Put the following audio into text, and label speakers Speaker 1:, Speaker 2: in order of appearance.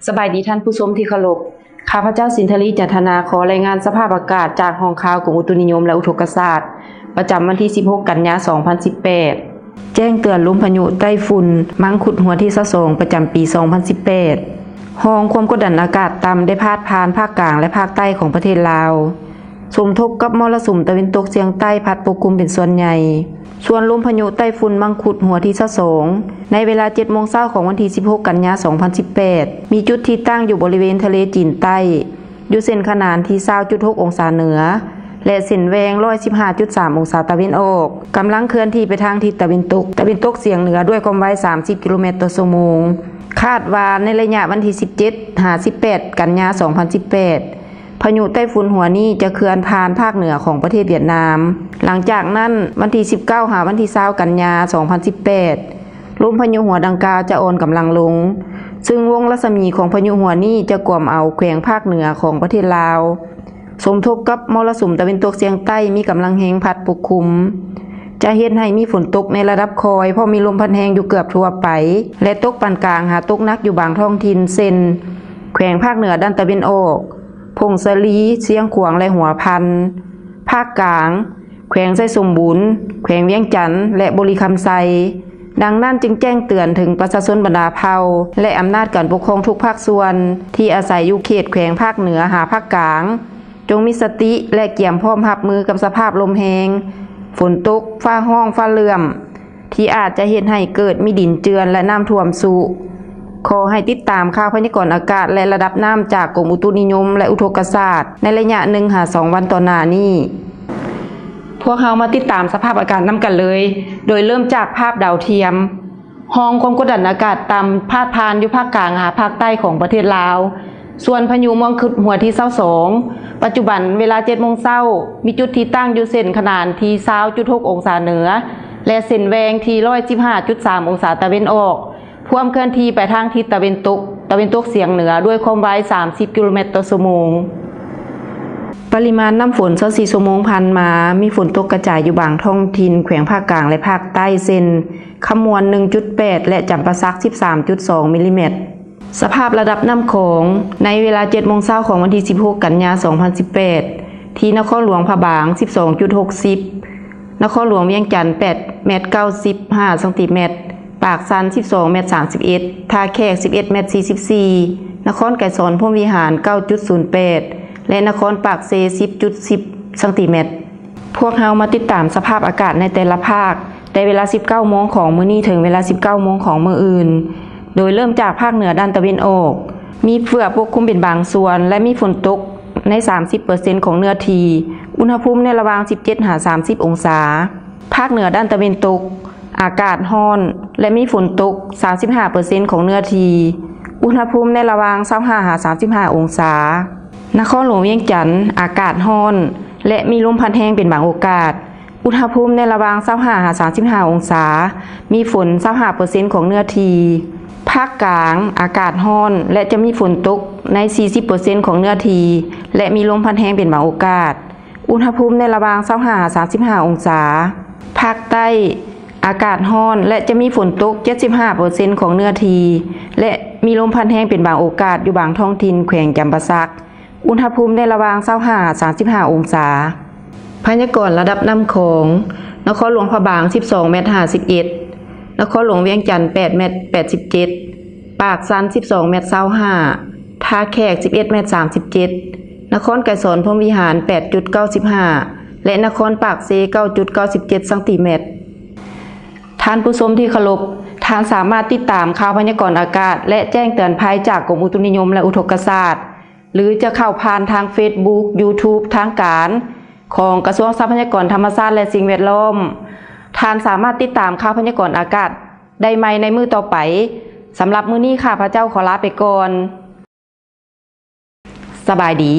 Speaker 1: สบายดีท่านผู้ชมที่เคารพข้าพเจ้าสินทลีจันทนาขอรายงานสภาพอากาศจากห้องข่าวกรมอุตุนิยมและอุทกศาสตร์ประจำวันที่ 16 กันยายน 2018 แจ้งเตือนลมพายุไต้ฝุ่นมังคุดหัวที่22ประจำปี 2018 ห้องความกดดันอากาศต่ำได้พาดผ่านภาคกลางและภาคใต้ของประเทศลาวสมทบกับมรสุมตะวันตกเฉียงใต้พัดปกคลุมเป็นส่วนใหญ่ส่วนลมพายุไต้ฝุ่นมังคุดหัวที่22ในเวลา 7 โมงเช้าของวันที่ 16 กันยายน 2018 มีจุดที่ตั้งอยู่บริเวณทะเลจีนใต้อยู่เส้นขนานที่ 20.6 องศาเหนือและเส้นแหวง 115.3 องศาตะวันออกกำลังเคลื่อนที่ไปทางทิศตะวันตกเฉียงเหนือด้วยความไว30 กิโลเมตรต่อชั่วโมงคาดว่าในระยะวันที่ 17-18 กันยายน 2018 พายุไต้ฝุ่นหัวนี้จะเคลื่อนผ่านภาคเหนือของประเทศเวียดนามหลังจากนั้นวันที่ 19 หาวันที่ 20 กันยายน 2018 ลมพายุหัวดังกล่าวจะอ่อนกำลังลงซึ่งวงรัศมีของพายุหัวนี้จะกลุ่มเอาแขวงภาคเหนือของประเทศลาวสมทบกับมรสุมตะวันตกเฉียงใต้มีกำลังแรงพัดปกคลุมจะเฮ็ดให้มีฝนตกในระดับคอยเพราะมีลมพัดแรงอยู่เกือบทั่วไปและตกปานกลางหาตกหนักอยู่บางท้องถิ่นเช่นแขวงภาคเหนือด้านตะวันออกพงศลีเชียงขวางและหัวพันภาคกลางแขวงไส้สมบูรณ์แขวงเวียงจันทน์และบุรีคำไซดังนั้นจึงแจ้งเตือนถึงประชาชนบรรดาเผ่าและอำนาจการปกครองทุกภาคส่วนที่อาศัยอยู่เขตแขวงภาคเหนือหาภาคกลางจงมีสติและเตรียมพร้อมรับมือกับสภาพลมแรงฝนตกฟ้าห้องฟ้าเลื่อมที่อาจจะเฮ็ดให้เกิดมีดินเจือนและน้ำท่วมสูงขอให้ติดตามข่าวพยากรณ์อากาศและระดับน้ำจากกรมอุตุนิยมและอุทกศาสตร์ในระยะ1-2 วันต่อหน้านี้พวกเรามาติดตามสภาพอากาศนำกันเลยโดยเริ่มจากภาพดาวเทียมห้องความกดดันอากาศต่ำพาดผ่านอยู่ภาคกลางหาภาคใต้ของประเทศลาวส่วนพายุมังคุดหัวที่22ปัจจุบันเวลา 7 โมงเช้ามีจุดที่ตั้งอยู่เส้นขนานที่ 20.6 องศาเหนือและเส้นแหวงที่ 115.3 องศาตะวันออกพร้อมเคลื่อนที่ไปทางทิศตะวันตกเฉียงเหนือด้วยความไว30 กิโลเมตรต่อชั่วโมงปริมาณน้ำฝน24 ชั่วโมงผ่านมามีฝนตกกระจายอยู่บางท้องถิ่นแขวงภาคกลางและภาคใต้เช่นขมวน 1.8 และจำปาสัก 13.2 มิลลิเมตรสภาพระดับน้ำโขงในเวลา 7 โมงเช้าของวันที่ 16 กันยายน 2018 ที่นครหลวงพะบาง 12.60 นครหลวงเวียงจันทน์ 8 เมตร 95 เซนติเมตรปากซัน 12 เมตร 31 ท่าแขก 11 เมตร 44 นครไก่สอนพรหมวิหาร 9.08 และนครปากเซ 10.10 เซนติเมตรพวกเรามาติดตามสภาพอากาศในแต่ละภาคในเวลา 19 โมงของมื้อนี้ถึงเวลา 19 โมงของมื้ออื่นโดยเริ่มจากภาคเหนือด้านตะวันออกมีเฟือกปกคลุมเป็นบางส่วนและมีฝนตกใน 30% ของเนื้อที่อุณหภูมิในระหว่าง 17-30 องศาภาคเหนือด้านตะวันตกอากาศร้อนและมีฝนตก 35% ของเนื้อที่อุณหภูมิในระหว่าง 25-35 องศานครหลวงเวียงจันทน์อากาศร้อนและมีลมพัดแรงเป็นบางโอกาสอุณหภูมิในระหว่าง 25-35 องศามีฝน 25% ของเนื้อที่ภาคกลางอากาศร้อนและจะมีฝนตกใน 40% ของเนื้อที่และมีลมพัดแรงเป็นบางโอกาสอุณหภูมิในระหว่าง 25-35 องศาภาคใต้อากาศร้อนและจะมีฝนตก 75% ของเนื้อที่และมีลมพัดแรงเป็นบางโอกาสอยู่บางท้องถิ่นแขวงจำปาสักอุณหภูมิในระหว่าง 25-35 องศาพยากรณ์ระดับน้ำโขงนครหลวงพะบาง 12 เมตร 51 นครหลวงเวียงจันทน์ 8 เมตร 87 ปากซัน 12 เมตร 25 ท่าแขก 11 เมตร 37 นครไก่สอนพรหมวิหาร 8.95 และนครปากเซ 9.97 เซนติเมตรท่านผู้ชมที่เคารพท่านสามารถติดตามข่าวพยากรณ์อากาศและแจ้งเตือนภัยจากกรมอุตุนิยมและอุทกศาสตร์หรือจะเข้าผ่านทาง Facebook YouTube ทางการของกระทรวงทรัพยากรธรรมชาติและสิ่งแวดล้อมท่านสามารถติดตามข่าวพยากรณ์อากาศได้ใหม่ในมื้อต่อไปสำหรับมื้อนี้ข้าพเจ้าขอลาไปก่อนสบายดี